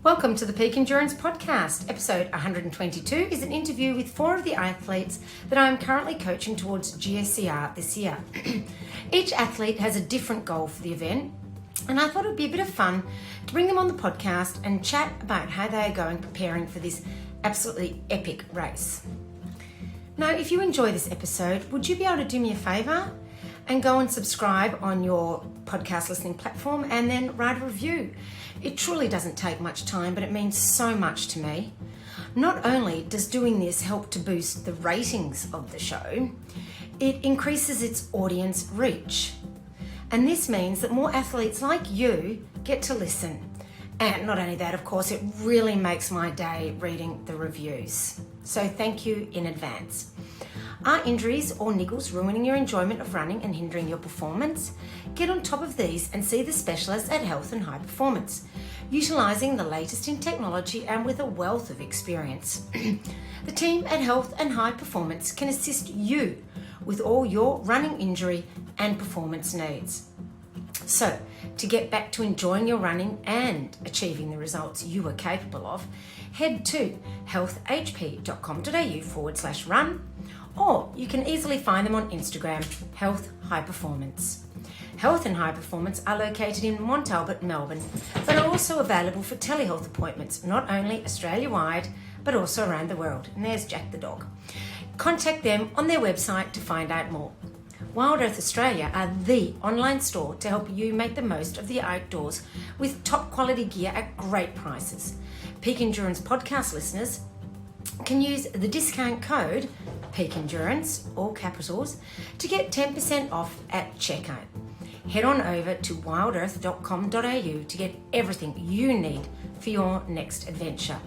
Welcome to the Peak Endurance Podcast. Episode 122 is an interview with 4 of the athletes that I am currently coaching towards GSER this year. Each athlete has a different goal for the event, and I thought it would be a bit of fun to bring them on the podcast and chat about how they are going preparing for this absolutely epic race. Now, if you enjoy this episode, would you be able to do me a favour and go and subscribe on your podcast listening platform and then write a review? It truly doesn't take much time, but it means so much to me. Not only does doing this help to boost the ratings of the show, it increases its audience reach. And this means that more athletes like you get to listen. And not only that, of course, it really makes my day reading the reviews. So thank you in advance. Are injuries or niggles ruining your enjoyment of running and hindering your performance? Get on top of these and see the specialists at Health and High Performance, utilising the latest in technology and with a wealth of experience. The team at Health and High Performance can assist you with all your running injury and performance needs. So, to get back to enjoying your running and achieving the results you are capable of, head to healthhp.com.au/run, or you can easily find them on Instagram, Health High Performance. Health and High Performance are located in Mont Albert, Melbourne, but are also available for telehealth appointments, not only Australia-wide, but also around the world. And there's Jack the dog. Contact them on their website to find out more. Wild Earth Australia are the online store to help you make the most of the outdoors with top quality gear at great prices. Peak Endurance podcast listeners can use the discount code Peak Endurance, all capitals, to get 10% off at checkout. Head on over to wildearth.com.au to get everything you need for your next adventure.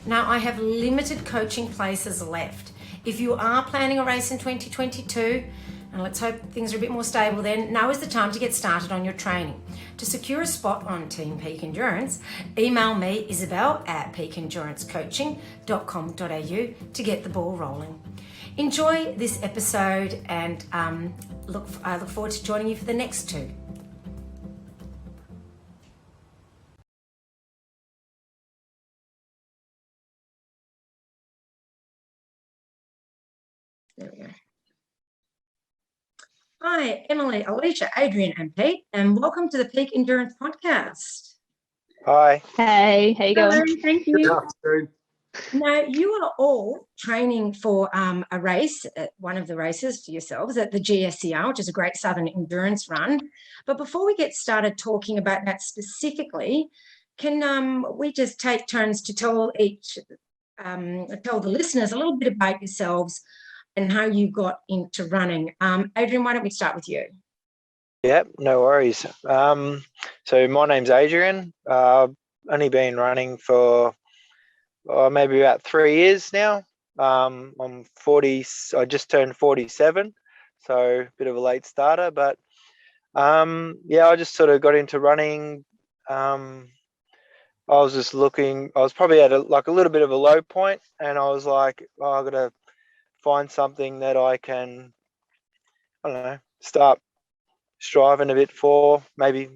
Now, I have limited coaching places left. If you are planning a race in 2022, and let's hope things are a bit more stable then, now is the time to get started on your training. To secure a spot on Team Peak Endurance, email me, Isabel, at peakendurancecoaching.com.au to get the ball rolling. Enjoy this episode, and I look forward to joining you for the next 2. There we go. Hi, Emily, Alicia, Adrian, and Pete, and welcome to the Peak Endurance Podcast. Hi. Hey, how you going? Hello, thank you. Good afternoon. Now, you are all training for a race, one of the races for yourselves at the GSER, which is a Great Southern Endurance Run. But before we get started talking about that specifically, can we just take turns to tell the listeners a little bit about yourselves and how you got into running? Adrian, why don't we start with you? Yep, no worries. So my name's Adrian. I've only been running for maybe about 3 years now. I'm 40. I just turned 47, so a bit of a late starter. But yeah, I just sort of got into running. I was just looking. I was probably at a little bit of a low point, and I was like, oh, I've got to find something that I can, I don't know, start striving a bit for, maybe,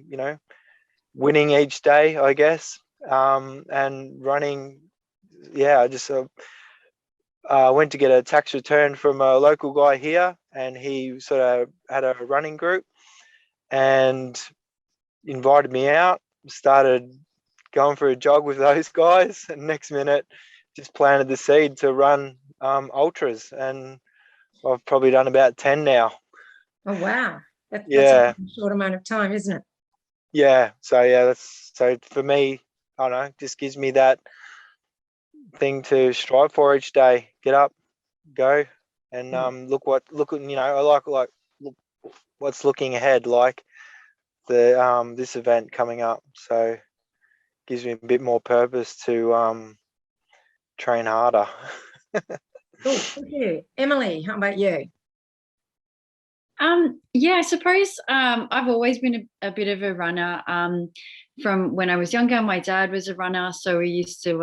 winning each day, I guess. And running, yeah, I just went to get a tax return from a local guy here, and he sort of had a running group and invited me out, started going for a jog with those guys, and next minute just planted the seed to run ultras, and I've probably done about 10 now. Oh, wow. That's Yeah. a short amount of time, isn't it? Yeah. So for me, I don't know, just gives me that thing to strive for each day. Get up, go, and look, I like look what's looking ahead, like the this event coming up. So gives me a bit more purpose to train harder. Cool. Thank you. Emily, how about you? Yeah, I suppose I've always been a bit of a runner. From when I was younger, my dad was a runner, so we used to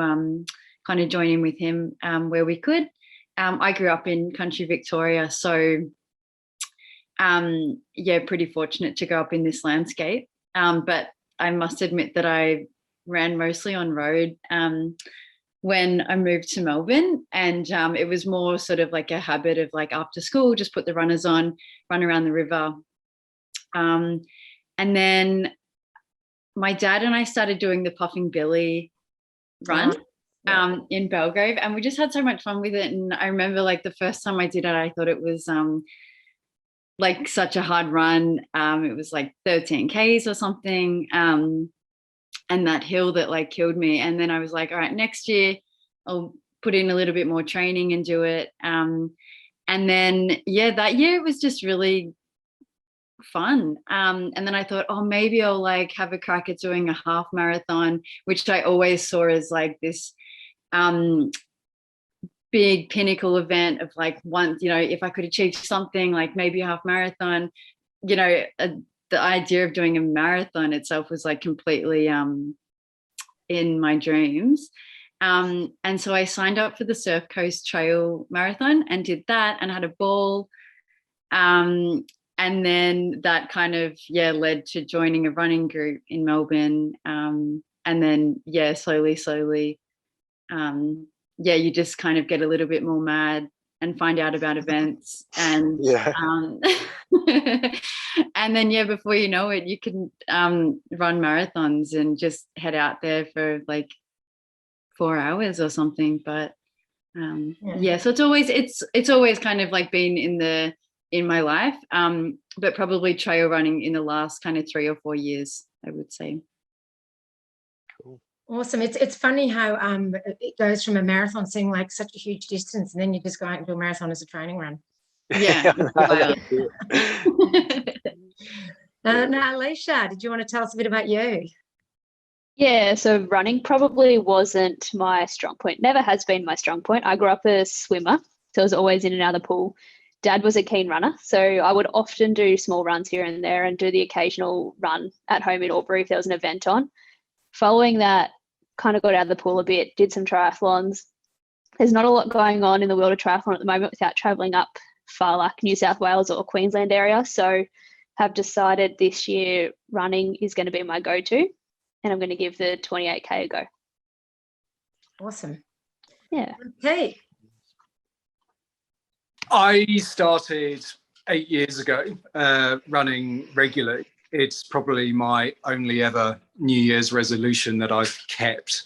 kind of join in with him where we could. I grew up in country Victoria, so yeah, pretty fortunate to grow up in this landscape. But I must admit that I ran mostly on road when I moved to Melbourne, and it was more sort of like a habit of like after school, just put the runners on, run around the river. And then my dad and I started doing the Puffing Billy run in Belgrave, and we just had so much fun with it. And I remember like the first time I did it, I thought it was like such a hard run. It was like 13 Ks or something. And that hill that like killed me. And then I was like, all right, next year I'll put in a little bit more training and do it. And then, that year it was just really fun. And then I thought, oh, maybe I'll like have a crack at doing a half marathon, which I always saw as like this big pinnacle event of like once, if I could achieve something like maybe a half marathon, the idea of doing a marathon itself was like completely in my dreams. And so I signed up for the Surf Coast Trail Marathon and did that and had a ball. And then that kind of, led to joining a running group in Melbourne. And then, slowly, you just kind of get a little bit more mad and find out about events. And and then, before you know it, you can run marathons and just head out there for like 4 hours or something. But so it's always kind of like been in my life, but probably trail running in the last kind of 3 or 4 years, I would say. Cool. Awesome. It's funny how it goes from a marathon seeming like such a huge distance, and then you just go out and do a marathon as a training run. Yeah. Now, Alicia, did you want to tell us a bit about you? Yeah, so running probably wasn't my strong point. Never has been my strong point. I grew up a swimmer, so I was always in and out of the pool. Dad was a keen runner, so I would often do small runs here and there and do the occasional run at home in Albury if there was an event on. Following that, kind of got out of the pool a bit, did some triathlons. There's not a lot going on in the world of triathlon at the moment without travelling up far like New South Wales or Queensland area, so have decided this year running is going to be my go-to, and I'm going to give the 28K a go. Awesome. Yeah. Okay. I started 8 years ago running regularly. It's probably my only ever New Year's resolution that I've kept.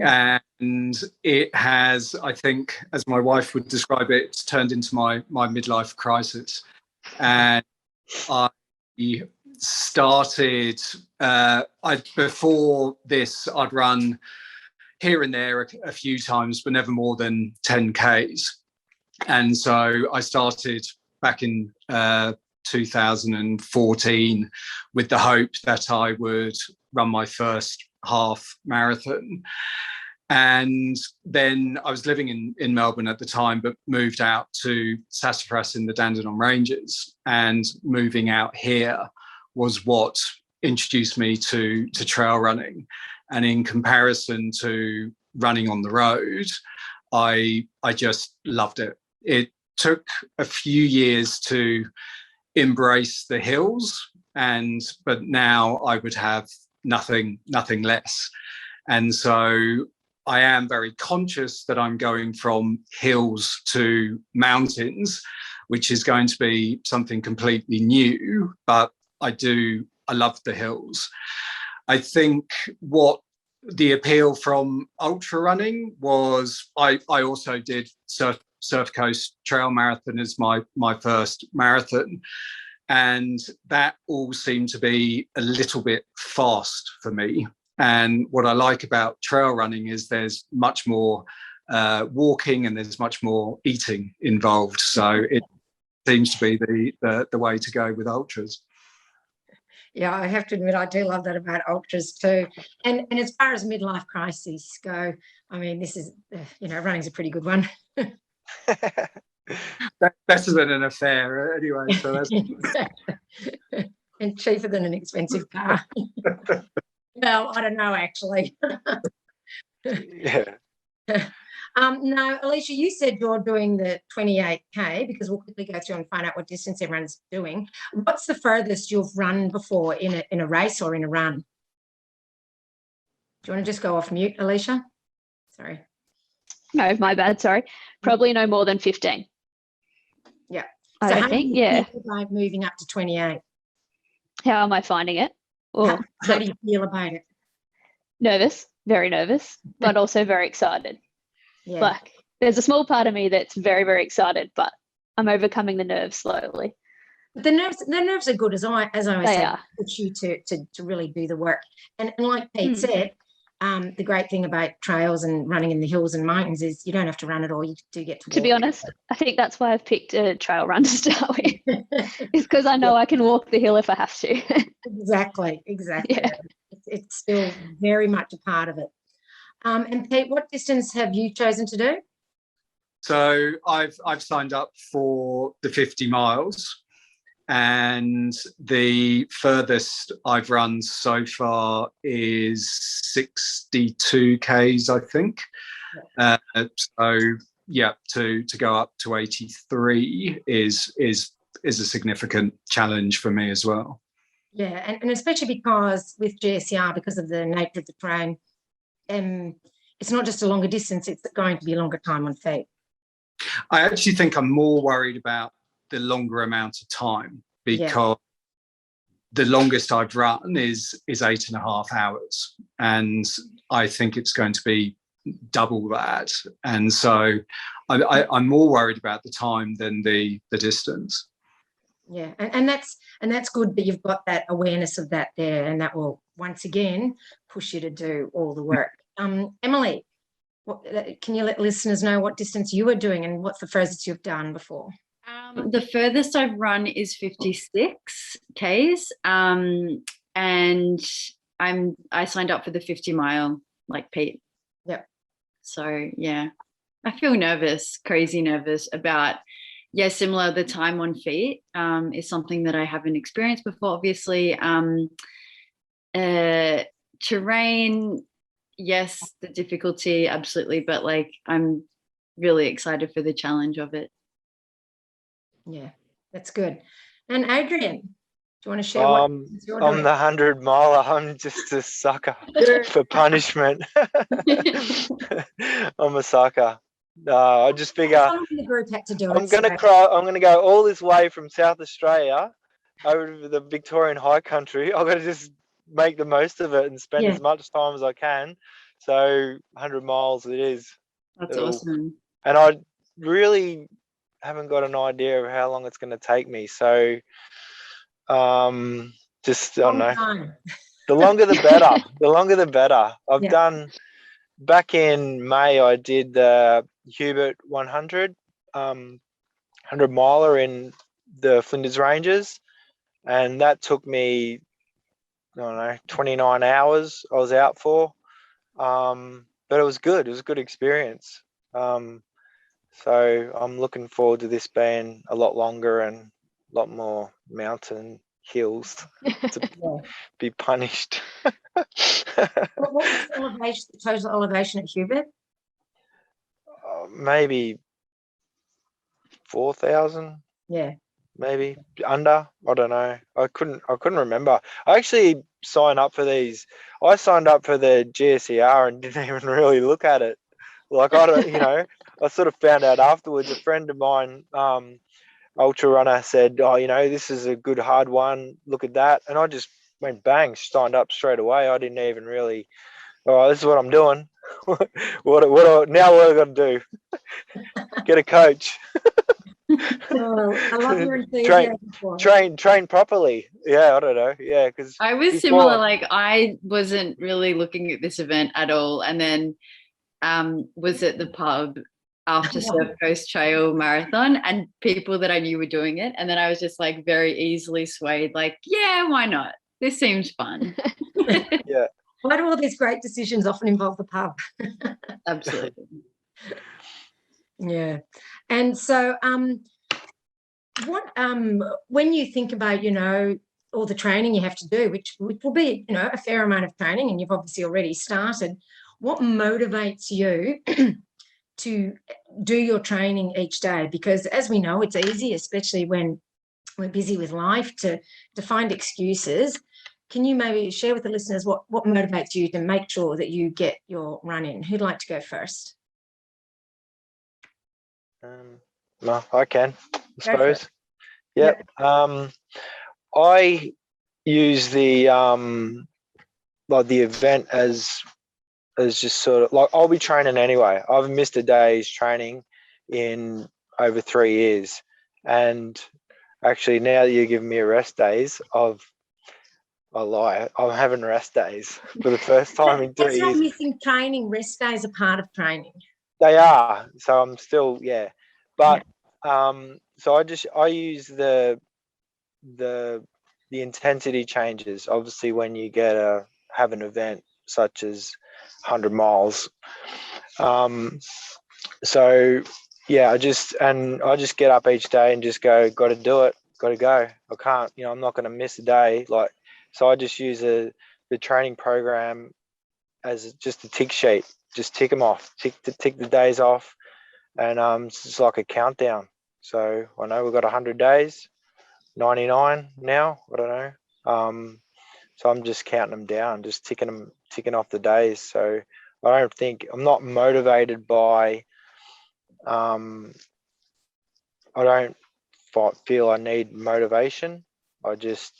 And it has, I think, as my wife would describe it, it's turned into my midlife crisis. And I started, before this, I'd run here and there a few times, but never more than 10 Ks. And so I started back in 2014 with the hope that I would run my first half marathon. And then I was living in Melbourne at the time, but moved out to Sassafras in the Dandenong Ranges. And moving out here was what introduced me to trail running. And in comparison to running on the road, I just loved it. It took a few years to embrace the hills, but now I would have nothing less. And so I am very conscious that I'm going from hills to mountains, which is going to be something completely new, but I love the hills. I think what the appeal from ultra running was, I also did Surf Coast Trail Marathon as my first marathon, and that all seemed to be a little bit fast for me. And what I like about trail running is there's much more walking and there's much more eating involved. So it seems to be the way to go with ultras. Yeah, I have to admit, I do love that about ultras too. And as far as midlife crises go, I mean, this is, running's a pretty good one. Better than an affair anyway. So that's and cheaper than an expensive car. Well, I don't know, actually. Yeah. Now, Alicia, you said you're doing the 28K, because we'll quickly go through and find out what distance everyone's doing. What's the furthest you've run before in a race or in a run? Do you want to just go off mute, Alicia? Sorry. No, my bad. Sorry. Probably no more than 15. Yeah. I So don't how think. do you Yeah. feel about moving up to 28? How am I finding it? How, Oh, how do you feel about it? nervous, very nervous, but also very excited. Yeah. Like there's a small part of me that's very, very excited, but I'm overcoming the nerves slowly. But the nerves are good, as I always They say, are. push you to really do the work. And like Pete Mm. said, the great thing about trails and running in the hills and mountains is you don't have to run it all. You do get to walk. To be honest, I think that's why I've picked a trail run to start with. It's because I know I can walk the hill if I have to. Exactly. Yeah. It's still very much a part of it. And Pete, what distance have you chosen to do? So I've signed up for the 50 miles, and the furthest I've run so far is 62 Ks, I think. So yeah, to go up to 83 is a significant challenge for me as well. Yeah, and especially because with GSER, because of the nature of the terrain, it's not just a longer distance, it's going to be a longer time on feet. I actually think I'm more worried about the longer amount of time, because the longest I've run is 8.5 hours, and I think it's going to be double that. And so I'm more worried about the time than the distance. Yeah, and that's good that you've got that awareness of that there, and that will once again push you to do all the work. Emily, can you let listeners know what distance you are doing and what's the furthest you've done before? The furthest I've run is 56 Ks, and I signed up for the 50 mile like Pete. Yep. So yeah, I feel nervous, crazy nervous about, similar. The time on feet is something that I haven't experienced before, obviously. Terrain, yes, the difficulty, absolutely, but like I'm really excited for the challenge of it. Yeah, that's good. And Adrian, do you want to share what you're I'm doing? the 100 miler. I'm just a sucker for punishment. I'm a sucker. I just figure Someone in the group had to do it. I'm gonna go all this way from South Australia over to the Victorian high country. I've got to just make the most of it and spend as much time as I can. So 100 miles it is. That's awesome. And I really haven't got an idea of how long it's going to take me. So just I don't know. The longer the better. The longer the better. I've done back in May. I did the Hubert 100 miler in the Flinders Ranges, and that took me, I don't know, 29 hours I was out for, but it was good. It was a good experience. So I'm looking forward to this being a lot longer and a lot more mountain hills to be punished. What was the total elevation at Hubert? Maybe 4,000. Yeah. Maybe under. I don't know. I couldn't remember. I actually signed up for these. I signed up for the GSER and didn't even really look at it. Like I don't, I sort of found out afterwards. A friend of mine, ultra runner, said, "Oh, this is a good hard one. Look at that." And I just went bang, signed up straight away. I didn't even really. Oh, this is what I'm doing. What I got to do? Get a coach. I love your enthusiasm. Train properly. Yeah, I don't know. Yeah, because I was similar. Like I wasn't really looking at this event at all, and then was at the pub after Surf Coast Trail Marathon, and people that I knew were doing it, and then I was just like very easily swayed. Like, yeah, why not? This seems fun. Yeah. Why do all these great decisions often involve the pub? Absolutely. Yeah. And so when you think about, all the training you have to do, which will be, a fair amount of training, and you've obviously already started, what motivates you to do your training each day? Because as we know, it's easy, especially when we're busy with life, to find excuses. can you maybe share with the listeners what motivates you to make sure that you get your run in? Who'd like to go first? No, I can, I suppose. Yep. I use the like the event as just sort of like, I'll be training anyway. I've missed a day's training in over 3 years, and actually now that you're giving me a rest days, I lie, I'm having rest days for the first time in 3 That's years. not missing training. Rest days are part of training. They are, so I'm still, but so I use the intensity changes. Obviously, when you have an event such as 100 miles, so I just get up each day and just go, got to do it, got to go. I can't, I'm not going to miss a day. So I just use the training program as just a tick sheet. Just tick them off, tick the days off, and it's just like a countdown. So I know we've got 100 days, 99 now. I don't know. So I'm just counting them down, just ticking off the days. So I'm not motivated by. I don't feel I need motivation. I just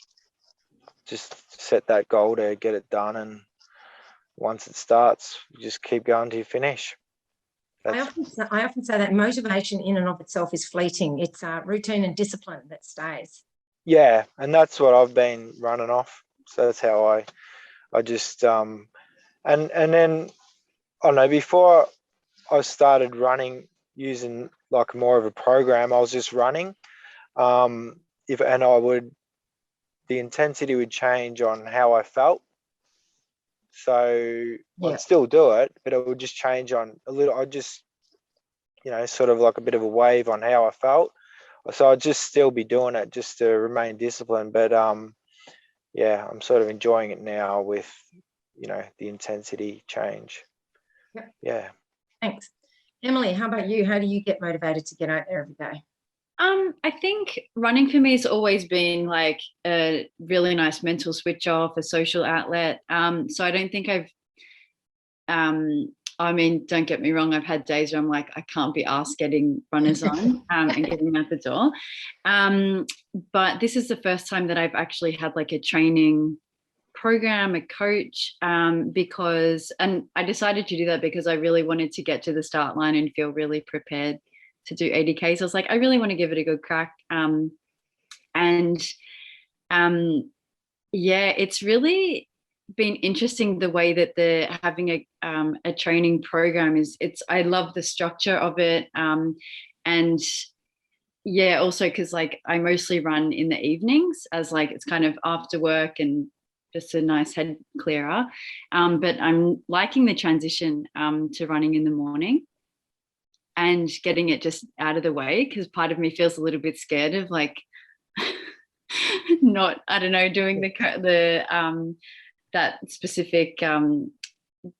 set that goal to get it done, and once it starts, you just keep going till you finish. I often say that motivation in and of itself is fleeting. It's routine and discipline that stays. Yeah, and that's what I've been running off. So that's how I just and then I don't know, before I started running using like more of a program, I was just running. The intensity would change on how I felt. So I'd still do it, but it would just change on a little. I'd just, sort of like a bit of a wave on how I felt. So I'd just still be doing it just to remain disciplined. But I'm sort of enjoying it now with, the intensity change. Yep. Yeah. Thanks. Emily, how about you? How do you get motivated to get out there every day? I think running for me has always been like a really nice mental switch off, a social outlet. So I don't think don't get me wrong, I've had days where I'm like, I can't be asked getting runners on and getting out the door. But this is the first time that I've actually had like a training program, a coach, and I decided to do that because I really wanted to get to the start line and feel really prepared to do 80Ks. I was like, I really want to give it a good crack. It's really been interesting the way that they're having a training program I love the structure of it. Also because like I mostly run in the evenings as like it's kind of after work and just a nice head clearer. But I'm liking the transition to running in the morning and getting it just out of the way, because part of me feels a little bit scared of like not, I don't know, doing the that specific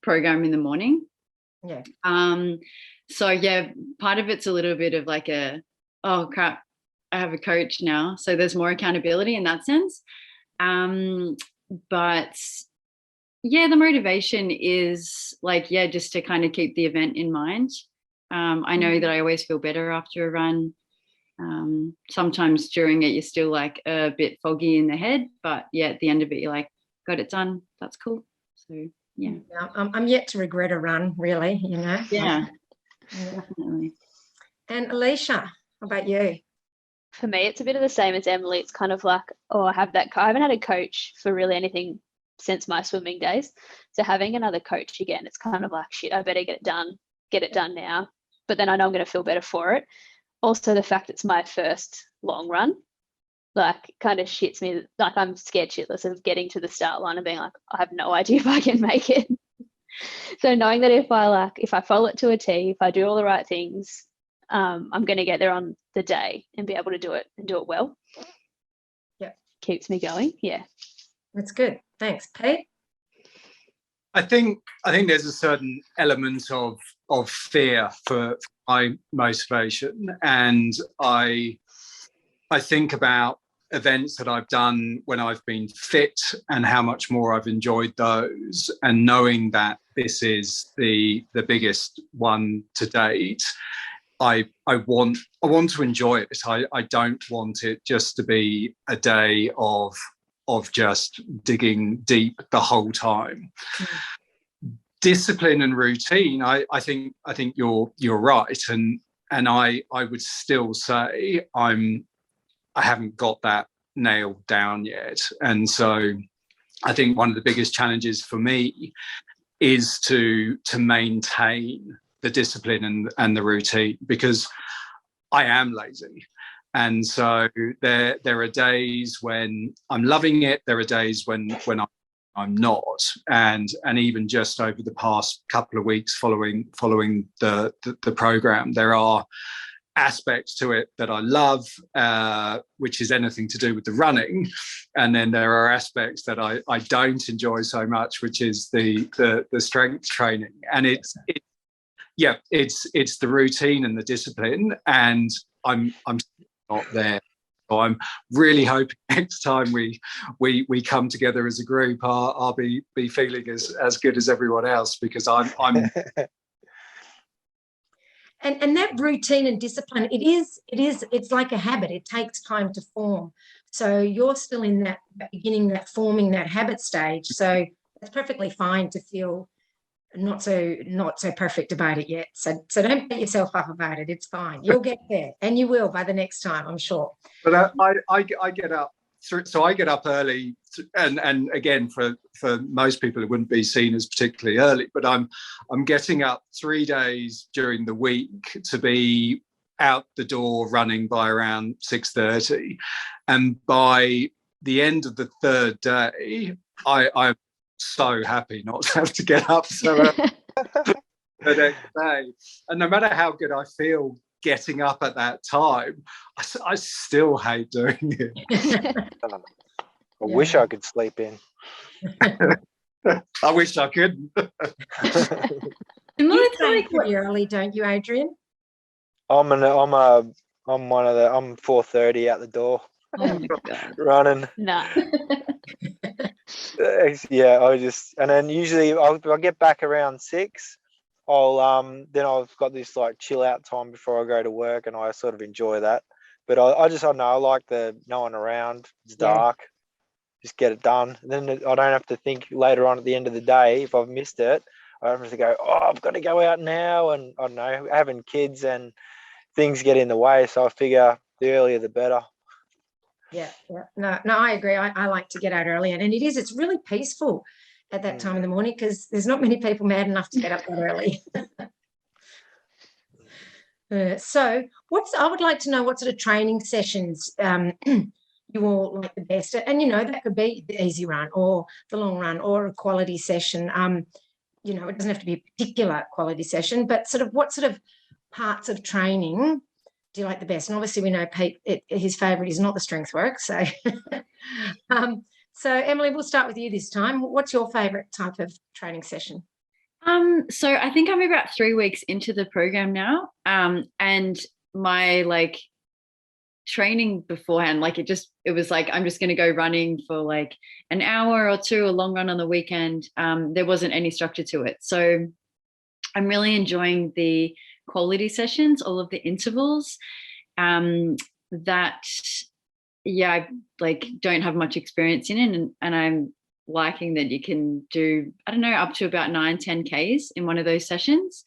program in the morning. Yeah. Part of it's a little bit of like oh crap, I have a coach now, so there's more accountability in that sense. But the motivation is like just to kind of keep the event in mind. I know that I always feel better after a run. Sometimes during it you're still like a bit foggy in the head, but at the end of it you're like, got it done, that's cool. So I'm yet to regret a run, really. Definitely. And Alicia, how about you? For me, it's a bit of the same as Emily. It's kind of like, I haven't had a coach for really anything since my swimming days. So having another coach again, it's kind of like, shit, I better get it done now. But then I know I'm going to feel better for it. Also, the fact it's my first long run, like, kind of shits me. Like, I'm scared shitless of getting to the start line and being like, I have no idea if I can make it. So knowing that if I follow it to a T, if I do all the right things, I'm going to get there on the day and be able to do it and do it well. Yeah. Keeps me going. Yeah. That's good. Thanks. Pete? I think there's a certain element of fear for my motivation, and I think about events that I've done when I've been fit and how much more I've enjoyed those, and knowing that this is the biggest one to date, I want to enjoy it. I don't want it just to be a day of just digging deep the whole time. Discipline and routine, I think you're right, and I would still say I haven't got that nailed down yet. And so I think one of the biggest challenges for me is to maintain the discipline and the routine, because I am lazy. And so there are days when I'm loving it. There are days when I'm not. And even just over the past couple of weeks following the program, there are aspects to it that I love, which is anything to do with the running, and then there are aspects that I don't enjoy so much, which is the strength training. And it's the routine and the discipline, and I'm not there. So I'm really hoping next time we come together as a group, I'll be feeling as good as everyone else, because I'm And that routine and discipline, it's like a habit. It takes time to form. So you're still in that beginning, that forming that habit stage. So it's perfectly fine to feel not so perfect about it yet. So don't beat yourself up about it. It's fine. You'll get there, and you will by the next time, I'm sure. But I get up. So I get up early, and again, for most people it wouldn't be seen as particularly early, but I'm getting up 3 days during the week to be out the door running by around 6:30, and by the end of the third day, I'm so happy not to have to get up so early the next day. And no matter how good I feel getting up at that time, I still hate doing it. I wish I could sleep in. I wish I couldn't. You sleep pretty early, don't you, Adrian? I'm 4:30 out the door. Oh my God. Running. No. Yeah, and then usually I'll get back around 6. Then I've got this like chill out time before I go to work, and I sort of enjoy that. But I don't know, I like the no one around. It's dark. Just get it done. And then I don't have to think later on at the end of the day if I've missed it. I don't have to go, I've got to go out now, and I don't know, having kids and things get in the way. So I figure the earlier the better. Yeah. No, I agree. I like to get out early, and it's really peaceful at that time in the morning, because there's not many people mad enough to get up that early. So I would like to know what sort of training sessions you all like the best. And, that could be the easy run or the long run or a quality session. It doesn't have to be a particular quality session, but what sort of parts of training do you like the best? And obviously we know Pete, his favourite is not the strength work. So, so Emily, we'll start with you this time. What's your favourite type of training session? So I think I'm about 3 weeks into the program now. And my training beforehand, it was like, I'm just going to go running for an hour or two, a long run on the weekend. There wasn't any structure to it. So I'm really enjoying the quality sessions, all of the intervals that, I don't have much experience in it. And I'm liking that you can do, I don't know, up to about 9-10 Ks in one of those sessions.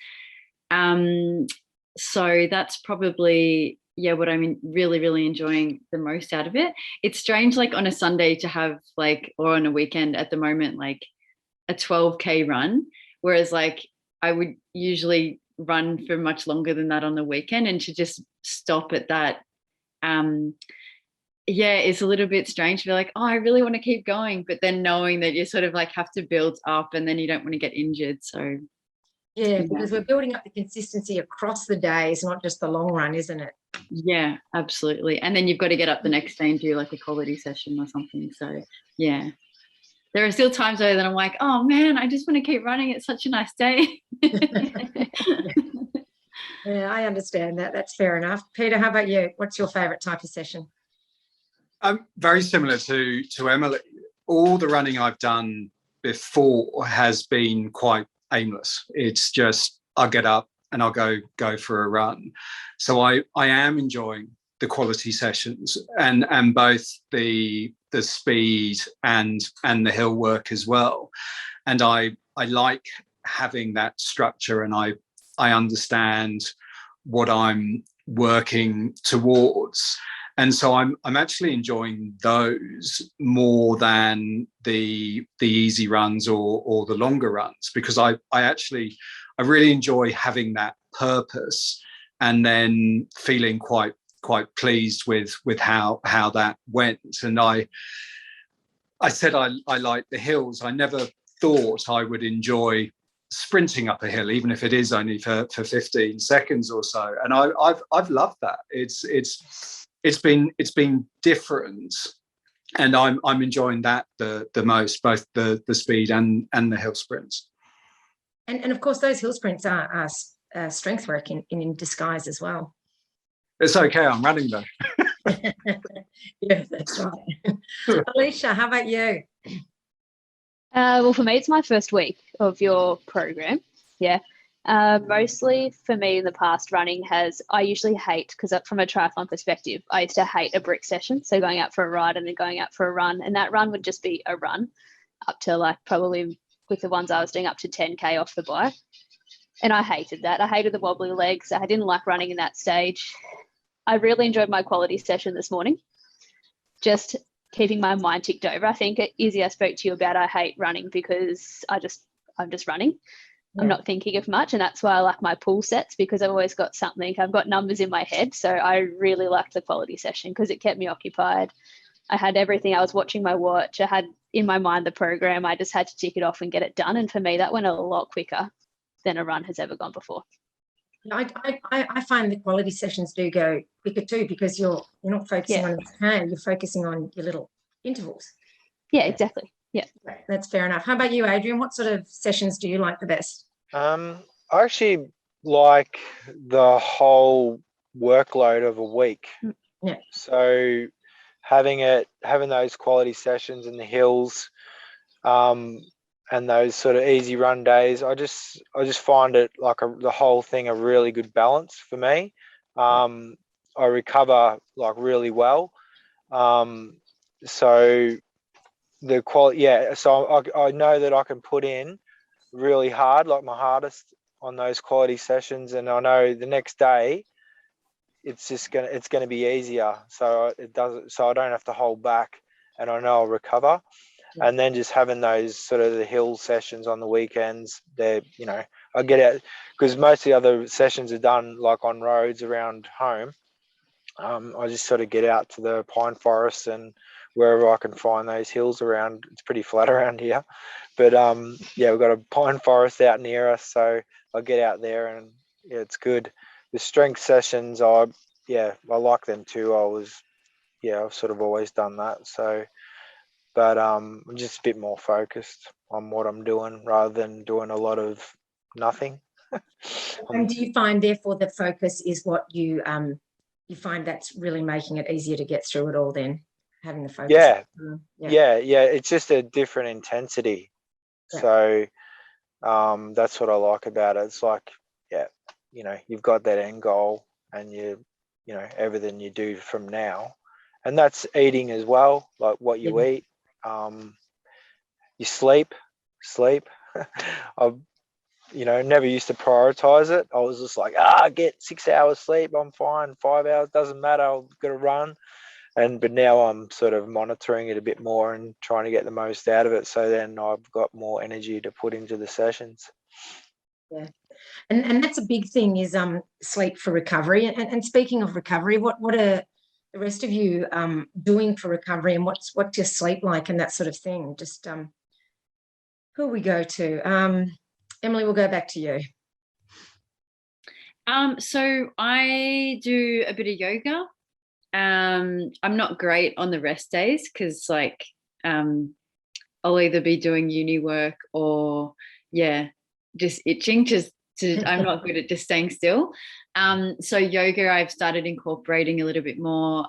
So that's probably, what I'm really, really enjoying the most out of it. It's strange, on a Sunday to have or on a weekend at the moment, a 12K run, whereas I would usually run for much longer than that on the weekend, and to just stop at that, it's a little bit strange to be like, I really want to keep going, but then knowing that you sort of have to build up, and then you don't want to get injured. So because we're building up the consistency across the days, not just the long run, isn't it? Yeah, absolutely. And then you've got to get up the next day and do a quality session or something. So there are still times though that I'm like, oh man, I just want to keep running. It's such a nice day. Yeah, I understand that. That's fair enough. Peter, how about you? What's your favourite type of session? Very similar to Emily. All the running I've done before has been quite aimless. It's just I'll get up and I'll go for a run. So I am enjoying the quality sessions and both the speed and the hill work as well. And I like having that structure, and I understand what I'm working towards. And so I'm actually enjoying those more than the easy runs or the longer runs, because I really enjoy having that purpose and then feeling quite pleased with how that went. And I said I like the hills. I never thought I would enjoy sprinting up a hill, even if it is only for 15 seconds or so. And I've loved that. It's been different, and I'm enjoying that the most, both the speed and the hill sprints. And of course, those hill sprints are strength work in disguise as well. It's okay, I'm running though. Yeah, that's right. Alicia, how about you? Well, for me, it's my first week of your program. Yeah. Mostly for me in the past, running I usually hate, because from a triathlon perspective, I used to hate a brick session. So going out for a ride and then going out for a run, and that run would just be a run up to like probably with the ones I was doing up to 10K off the bike. And I hated that. I hated the wobbly legs. I didn't like running in that stage. I really enjoyed my quality session this morning. Just keeping my mind ticked over. I think Izzy, I spoke to you about, I hate running because I'm just running. Yeah. I'm not thinking of much, and that's why I like my pool sets, because I've always got something. I've got numbers in my head, so I really liked the quality session because it kept me occupied. I had everything. I was watching my watch. I had in my mind the program. I just had to tick it off and get it done, and for me, that went a lot quicker than a run has ever gone before. I find the quality sessions do go quicker too, because you're not focusing on each hand, you're focusing on your little intervals. Yeah, exactly. Yeah, that's fair enough. How about you, Adrian? What sort of sessions do you like the best? I actually like the whole workload of a week. Yeah. So having those quality sessions in the hills, and those sort of easy run days, I just find it like the whole thing a really good balance for me. I recover like really well. So the quality, so I know that I can put in really hard, like my hardest on those quality sessions, and I know the next day it's gonna be easier. So I don't have to hold back, and I know I'll recover. Yeah. And then just having those sort of the hill sessions on the weekends, I get out, because most of the other sessions are done like on roads around home. I just sort of get out to the pine forests and wherever I can find those hills around. It's pretty flat around here, but we've got a pine forest out near us, so I get out there, and it's good. The strength sessions, I like them too. I've sort of always done that. So, but I'm just a bit more focused on what I'm doing rather than doing a lot of nothing. And do you find, therefore, the focus is what you find that's really making it easier to get through it all then, having the focus? Yeah. It's just a different intensity. Yeah. So that's what I like about it. It's like, you've got that end goal, and everything you do from now, and that's eating as well, like what you eat. You sleep. I've never used to prioritize it. I was just like, get 6 hours sleep, I'm fine. 5 hours doesn't matter, I've got to run. But now I'm sort of monitoring it a bit more and trying to get the most out of it, so then I've got more energy to put into the sessions. Yeah, and that's a big thing, is sleep for recovery. And speaking of recovery, what are the rest of you doing for recovery, and what's your sleep like and that sort of thing? Just who we go to? Emily, we'll go back to you. So I do a bit of yoga. I'm not great on the rest days, because I'll either be doing uni work or just itching. I'm not good at just staying still. So yoga I've started incorporating a little bit more.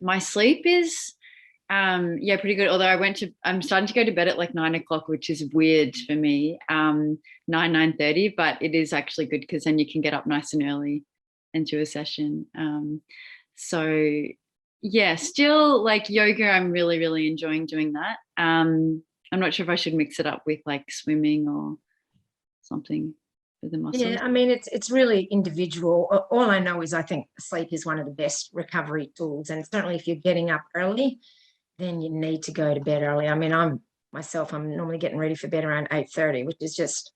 my sleep is pretty good. Although I'm starting to go to bed at like 9 o'clock, which is weird for me. 9:30, but it is actually good because then you can get up nice and early and do a session. So yeah, still like yoga, I'm really, really enjoying doing that. I'm not sure if I should mix it up with like swimming or something for the muscles. Yeah, I mean, it's really individual. All I know is I think sleep is one of the best recovery tools. And certainly if you're getting up early, then you need to go to bed early. I mean, I'm normally getting ready for bed around 8:30, which is just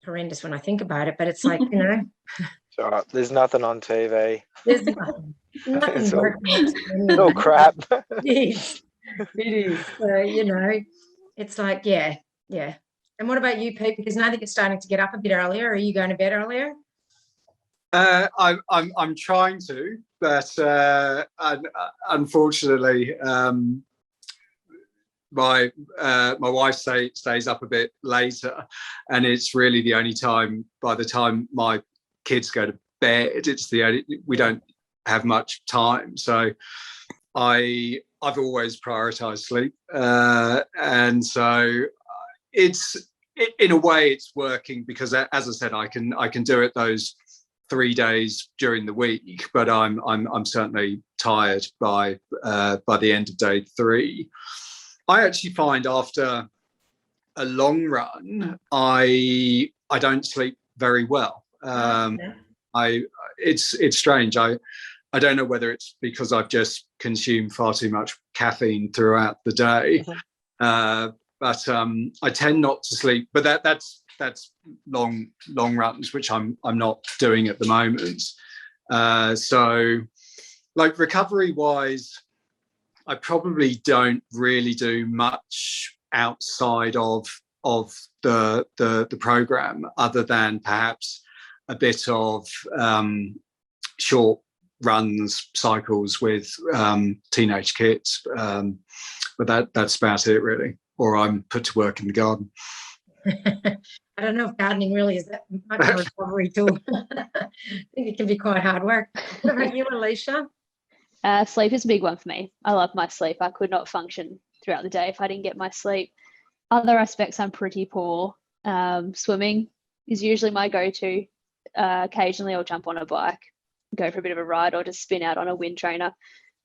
horrendous when I think about it. But it's like, you know. It's all right. There's nothing on TV. There's nothing It's all, working. it's all crap. It is. So, you know, it's like, yeah. And what about you, Pete? Because now that you're starting to get up a bit earlier, are you going to bed earlier? I'm trying to, but unfortunately, my wife stays up a bit later, and it's really the only time. By the time my kids go to bed, we don't have much time. So I've always prioritized sleep, and so in a way it's working because, as I said, I can do it those 3 days during the week, but I'm certainly tired by the end of day 3. I actually find after a long run, I don't sleep very well. It's strange. I don't know whether it's because I've just consumed far too much caffeine throughout the day, but I tend not to sleep. But that's long runs, which I'm not doing at the moment. So, like recovery wise, I probably don't really do much outside of the program, other than perhaps a bit of short runs, cycles with teenage kids, but that's about it really. Or I'm put to work in the garden. I don't know if gardening really is that much of a recovery tool. I think it can be quite hard work. What about you, Alicia? Sleep is a big one for me. I love my sleep. I could not function throughout the day if I didn't get my sleep. Other aspects, I'm pretty poor. Swimming is usually my go-to. Occasionally I'll jump on a bike, go for a bit of a ride, or just spin out on a wind trainer.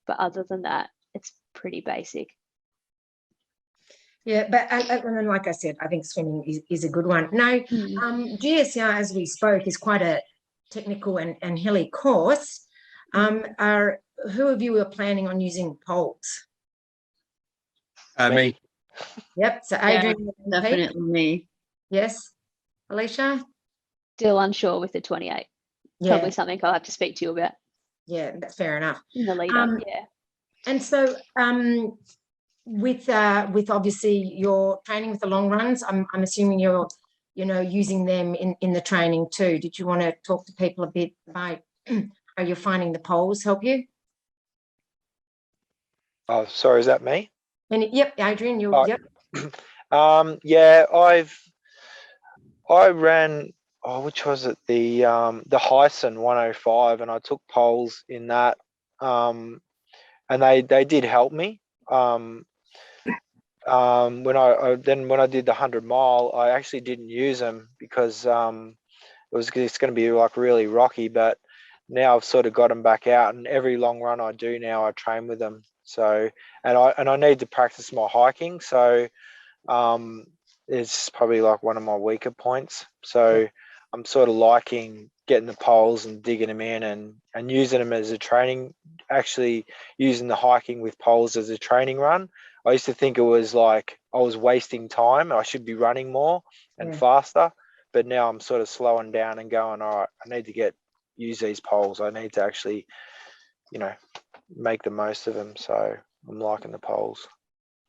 But other than that, it's pretty basic. Yeah, but and then, like I said, I think swimming is a good one. Now, GSER, as we spoke, is quite a technical and hilly course. Who of you are planning on using poles? Me. Yep. So Adrian, yeah, definitely me. Yes, Alicia. Still unsure with the 28. Yeah. Probably something I'll have to speak to you about. Yeah, that's fair enough. In the lead up, yeah. And so, with obviously your training with the long runs, I'm assuming you're using them in the training too. Did you want to talk to people a bit about how you're finding the poles help you? Oh, sorry, is that me? And yep, Adrian, you. Yep. Yeah, I ran. Oh, which was it? The Hyson 105, and I took poles in that, and they did help me. When I did the 100-mile, I actually didn't use them because it's going to be like really rocky. But now I've sort of got them back out, and every long run I do now, I train with them. So and I need to practice my hiking. So it's probably like one of my weaker points. So I'm sort of liking getting the poles and digging them in and using them as a training, actually using the hiking with poles as a training run. I used to think it was like I was wasting time. I should be running more and faster. But now I'm sort of slowing down and going, all right, I need to use these poles. I need to actually, make the most of them. So I'm liking the poles.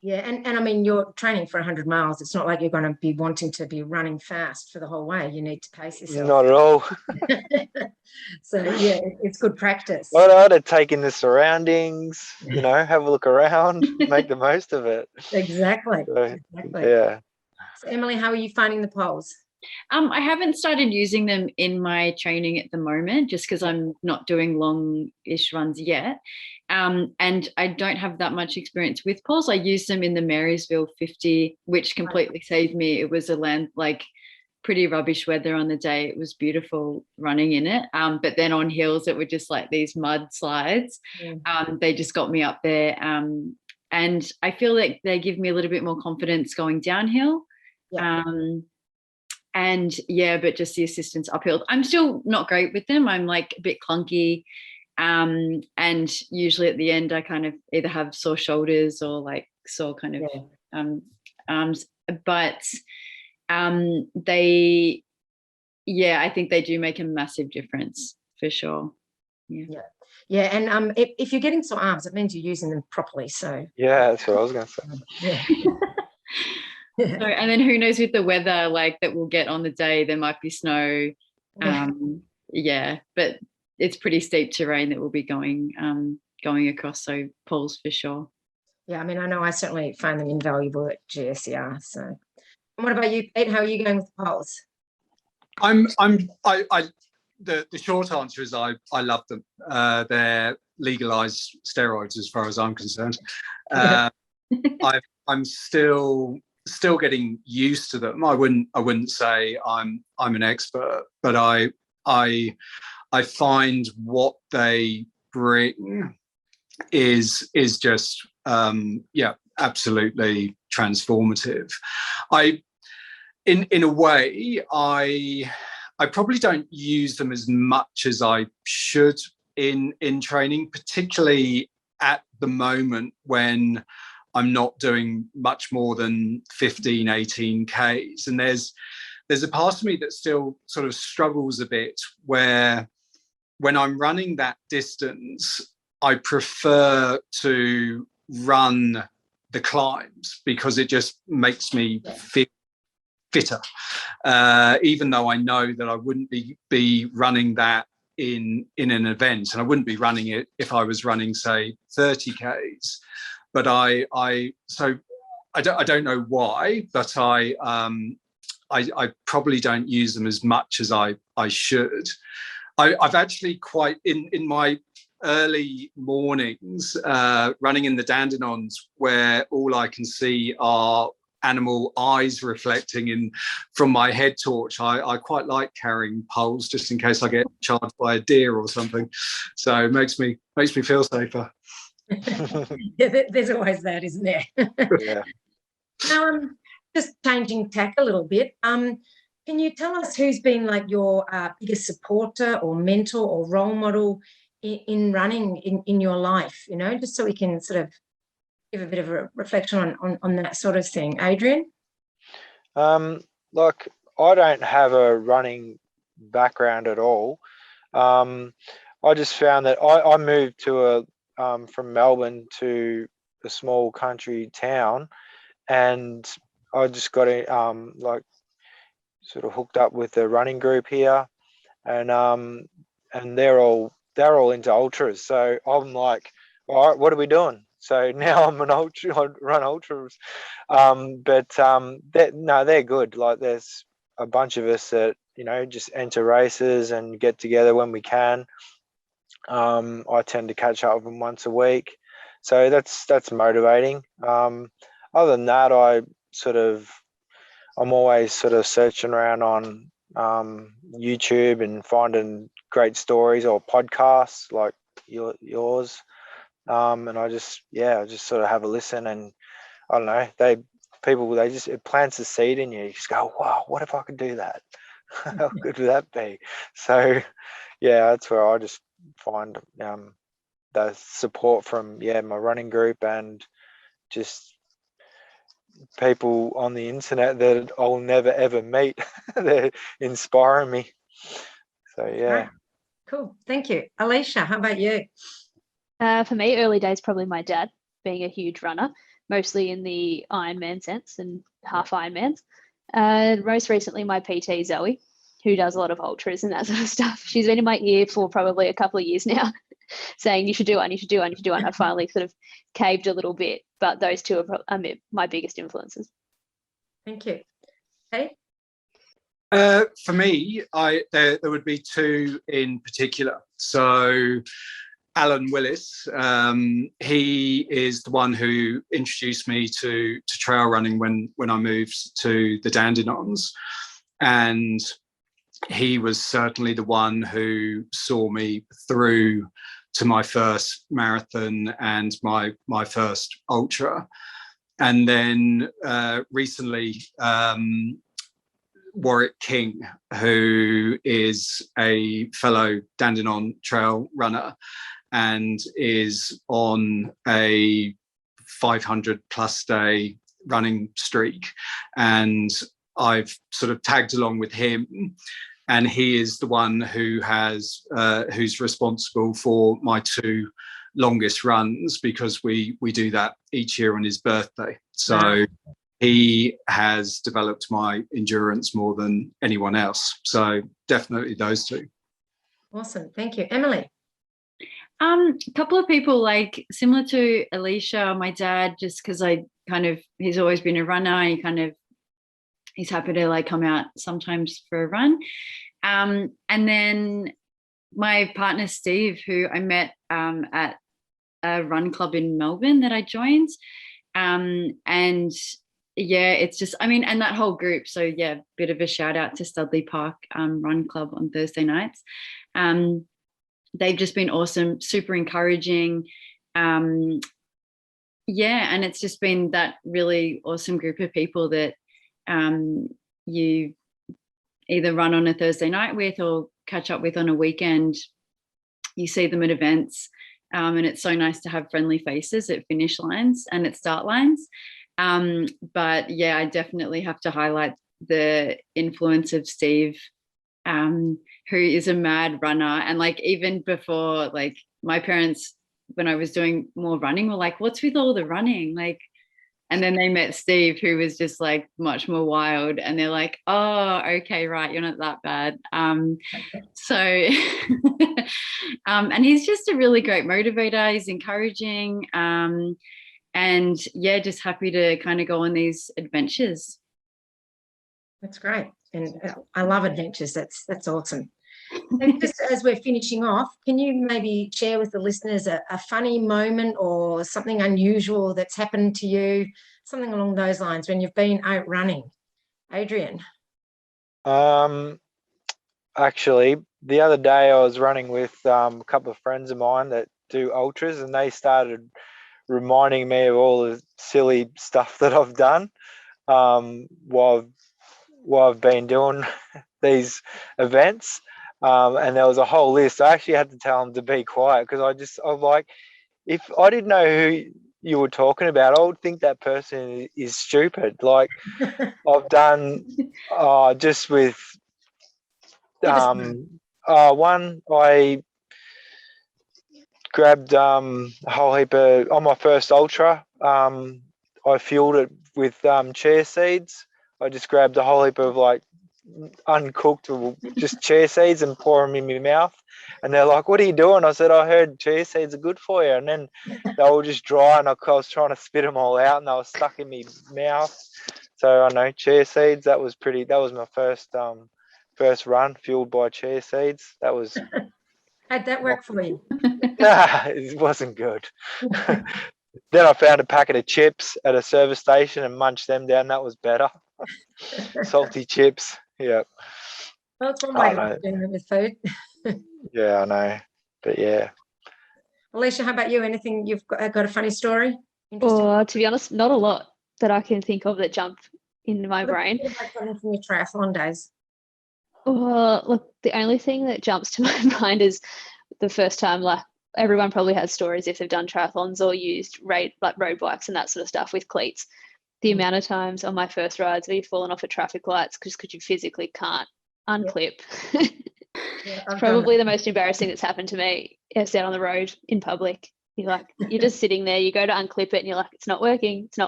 Yeah, and I mean, you're training for 100 miles. It's not like you're going to be wanting to be running fast for the whole way. You need to pace yourself. Not at all. So, yeah, it's good practice. Well, I'd have taken the surroundings, have a look around, make the most of it. Exactly. So, exactly. Yeah. So, Emily, how are you finding the poles? I haven't started using them in my training at the moment, just because I'm not doing long-ish runs yet. And I don't have that much experience with poles. I used them in the Marysville 50, which completely saved me. It was pretty rubbish weather on the day. It was beautiful running in it. But then on hills, it were just like these mud slides. They just got me up there. And I feel like they give me a little bit more confidence going downhill. Yeah. And yeah, but just the assistance uphill. I'm still not great with them. I'm like a bit clunky. And usually at the end, I kind of either have sore shoulders or like sore kind of arms. But I think they do make a massive difference for sure. Yeah, and if you're getting sore arms, it means you're using them properly. So yeah, that's what I was going to say. yeah. So, and then who knows with the weather like that we'll get on the day, there might be snow. But it's pretty steep terrain that we'll be going across, so poles for sure. Yeah, I mean, I know I certainly find them invaluable at GSER. So, and what about you, Pete? How are you going with the poles? The short answer is I love them. They're legalized steroids as far as I'm concerned. I'm still getting used to them. I wouldn't say I'm an expert, but I find what they bring is just absolutely transformative. In a way, I probably don't use them as much as I should in training, particularly at the moment when I'm not doing much more than 15, 18 Ks. And there's a part of me that still sort of struggles a bit where when I'm running that distance, I prefer to run the climbs because it just makes me feel fitter, even though I know that I wouldn't be running that in an event, and I wouldn't be running it if I was running, say, 30 Ks. But I don't know why, but I probably don't use them as much as I should. I've actually quite in my early mornings running in the Dandenongs, where all I can see are animal eyes reflecting in from my head torch. I quite like carrying poles just in case I get charged by a deer or something. So it makes me feel safer. Yeah, there's always that, isn't there? Yeah. Now, just changing tack a little bit. Can you tell us who's been like your biggest supporter or mentor or role model in running in your life? You know, just so we can sort of give a bit of a reflection on that sort of thing. Adrian? Like, I don't have a running background at all. I just found that I moved to from Melbourne to a small country town, and I just got like sort of hooked up with the running group here, and they're all into ultras. So I'm like, all right, what are we doing? So now I'm an ultra, I run ultras. They're good. Like, there's a bunch of us that, you know, just enter races and get together when we can. I tend to catch up with them once a week. So that's motivating. Other than that, I'm always sort of searching around on YouTube and finding great stories or podcasts like yours. And I just sort of have a listen, and I don't know, it plants a seed in you. You just go, wow, what if I could do that? How good would that be? So yeah, that's where I just find the support from my running group and just people on the internet that I'll never ever meet. They're inspiring me. So yeah. Right. Cool. Thank you. Alicia, how about you? For me, early days, probably my dad, being a huge runner, mostly in the Ironman sense and half Ironmans. Most recently, my PT, Zoe, who does a lot of ultras and that sort of stuff. She's been in my ear for probably a couple of years now, saying, you should do one, you should do one, you should do one. I finally sort of caved a little bit, but those two are my biggest influences. Thank you. Hey? For me, there would be two in particular. So Alan Willis, he is the one who introduced me to trail running when I moved to the Dandenongs, and he was certainly the one who saw me through to my first marathon and my first ultra. And then recently, Warwick King, who is a fellow Dandenong trail runner and is on a 500 plus day running streak. And I've sort of tagged along with him, and he is the one who has who's responsible for my two longest runs, because we do that each year on his birthday. So he has developed my endurance more than anyone else. So definitely those two. Awesome. Thank you. Emily? A couple of people, like similar to Alicia, my dad, just because he's always been a runner. He's happy to like come out sometimes for a run. And then my partner, Steve, who I met at a run club in Melbourne that I joined. And yeah, it's just, and that whole group. So yeah, bit of a shout out to Studley Park Run Club on Thursday nights. They've just been awesome, super encouraging. And it's just been that really awesome group of people that you either run on a Thursday night with or catch up with on a weekend. You see them at events, and it's so nice to have friendly faces at finish lines and at start lines. But yeah, I definitely have to highlight the influence of Steve, who is a mad runner. And like, even before, like my parents, when I was doing more running, were like, what's with all the running? Like, and then they met Steve, who was just like much more wild, and they're like, oh, okay, right, you're not that bad. And he's just a really great motivator. He's encouraging. And yeah, just happy to kind of go on these adventures. That's great. And I love adventures. That's awesome. And just as we're finishing off, can you maybe share with the listeners a funny moment or something unusual that's happened to you, something along those lines when you've been out running? Adrian? Actually, the other day I was running with a couple of friends of mine that do ultras, and they started reminding me of all the silly stuff that I've done while I've been doing these events. And there was a whole list. I actually had to tell them to be quiet, because I'm like, if I didn't know who you were talking about, I would think that person is stupid. Like I've done just with one, I grabbed a whole heap of, on my first ultra, I fueled it with chia seeds. I just grabbed a whole heap of like uncooked or just chia seeds and pour them in my mouth, and they're like, what are you doing? I said, I heard chia seeds are good for you. And then they were just dry, and I was trying to spit them all out, and they were stuck in my mouth. So I know chia seeds, that was my first run fueled by chia seeds. That was How'd that work for you? it wasn't good. Then I found a packet of chips at a service station and munched them down. That was better. Salty chips. Yeah. Well, it's one way to do it with food. Yeah, I know. But yeah. Alicia, how about you? Anything you've got a funny story? Or to be honest, not a lot that I can think of that jump into my brain. What about something from your triathlon days? Look, the only thing that jumps to my mind is the first time, like everyone probably has stories if they've done triathlons or used road bikes and that sort of stuff with cleats. The amount of times on my first rides where you've fallen off at traffic lights because you physically can't unclip. It's probably the most embarrassing that's happened to me. It's out on the road in public. You're just sitting there, you go to unclip it and you're like, it's not working. The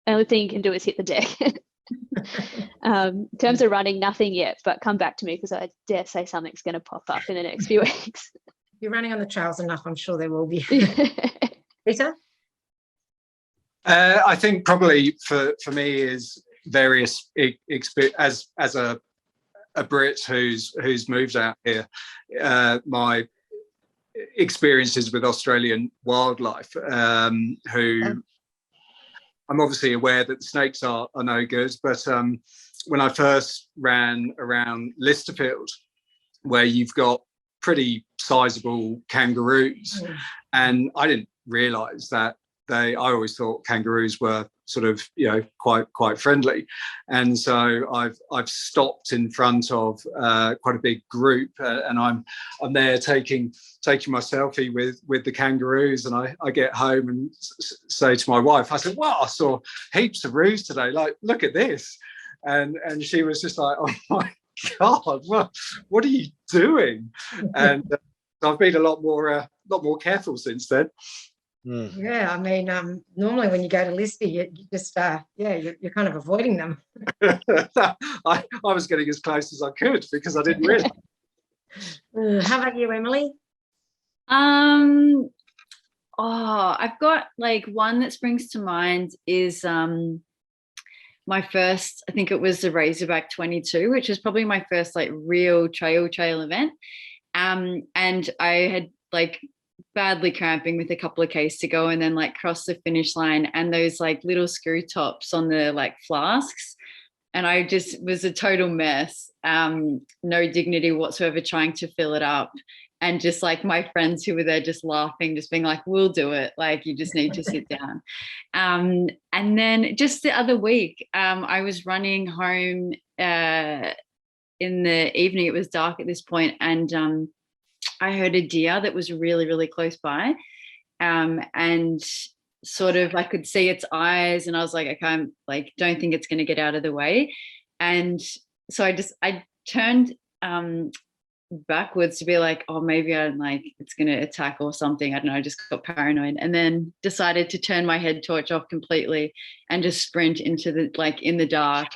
only thing you can do is hit the deck. In terms of running, nothing yet, but come back to me because I dare say something's going to pop up in the next few weeks. If you're running on the trails enough, I'm sure there will be. Peter? I think probably for me is various as a a Brit who's moved out here, my experiences with Australian wildlife, who I'm obviously aware that the snakes are no good, but when I first ran around Listerfield, where you've got pretty sizable kangaroos, and I didn't realise that I always thought kangaroos were sort of, quite friendly, and so I've stopped in front of quite a big group, and I'm there taking my selfie with the kangaroos, and I get home and say to my wife, I said, "Wow, I saw heaps of roos today. Like, look at this," and she was just like, "Oh my God, what are you doing?" And I've been a lot more careful since then. Yeah, I mean, normally when you go to Lisby, you just, you're kind of avoiding them. I was getting as close as I could because I didn't realise. How about you, Emily? I've got like one that springs to mind is my first, I think it was the Razorback 22, which was probably my first like real trail event. And I had like badly cramping with a couple of Ks to go, and then like cross the finish line, and those like little screw tops on the like flasks, and I just was a total mess, no dignity whatsoever trying to fill it up, and just like my friends who were there just laughing, just being like, "We'll do it, like you just need to sit down." And then just the other week, I was running home in the evening, it was dark at this point, and I heard a deer that was really, really close by, and sort of I could see its eyes, and I was like, okay, don't think it's going to get out of the way. And so I turned backwards to be like, oh, maybe it's going to attack or something. I don't know. I just got paranoid, and then decided to turn my head torch off completely and just sprint into in the dark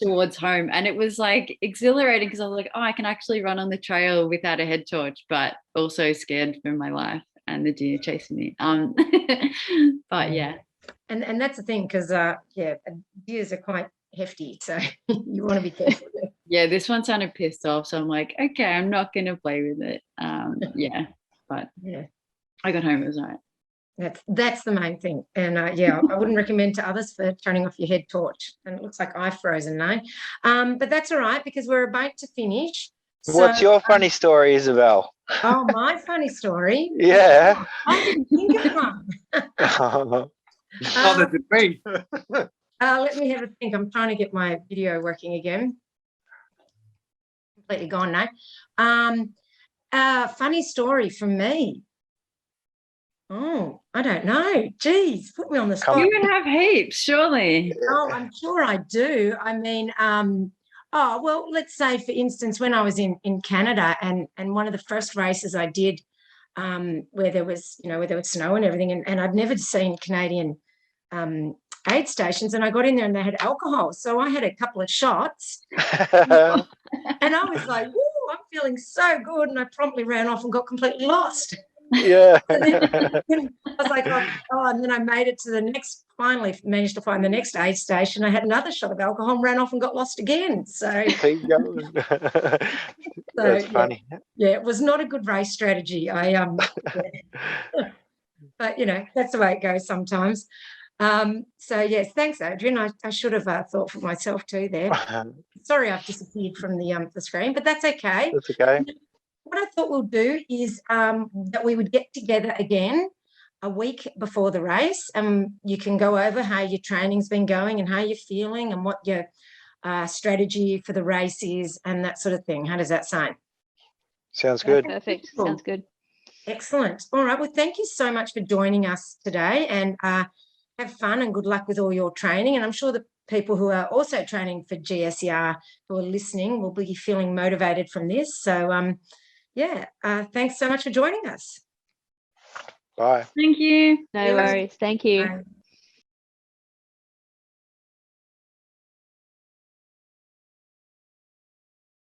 towards home. And it was like exhilarating because I was like, oh, I can actually run on the trail without a head torch, but also scared for my life and the deer chasing me. But yeah. And that's the thing, because deers are quite hefty, so you want to be careful. Yeah, this one sounded pissed off, so I'm like, okay, I'm not going to play with it. But I got home, it was all right. That's the main thing. And I wouldn't recommend to others for turning off your head torch. And it looks like I've frozen now. But that's all right, because we're about to finish. What's your funny story, Isabel? Oh, my funny story? Yeah. I didn't think of one. Not the me. Let me have a think. I'm trying to get my video working again. Completely gone now. Funny story from me. Oh, I don't know. Geez, put me on the spot. You would have heaps, surely. Oh, I'm sure I do. I mean, well, let's say, for instance, when I was in Canada, and one of the first races I did, where there was snow and everything, and I'd never seen Canadian aid stations, and I got in there and they had alcohol, so I had a couple of shots, and I was like, "Woo, I'm feeling so good," and I promptly ran off and got completely lost. Yeah. I was like, oh, and then I made it to finally managed to find the next aid station. I had another shot of alcohol and ran off and got lost again. So keep going. That's funny. Yeah, it was not a good race strategy. But that's the way it goes sometimes. So yes, thanks, Adrian. I should have thought for myself too there. Sorry, I've disappeared from the screen, but that's okay. That's okay. What I thought we'll do is that we would get together again a week before the race, and you can go over how your training's been going and how you're feeling and what your strategy for the race is and that sort of thing. How does that sound? Sounds good. Perfect. Cool. Sounds good. Excellent. All right. Well, thank you so much for joining us today, and have fun and good luck with all your training. And I'm sure the people who are also training for GSER who are listening will be feeling motivated from this. So, thanks so much for joining us. Bye. Thank you. No worries. Thank you. Bye.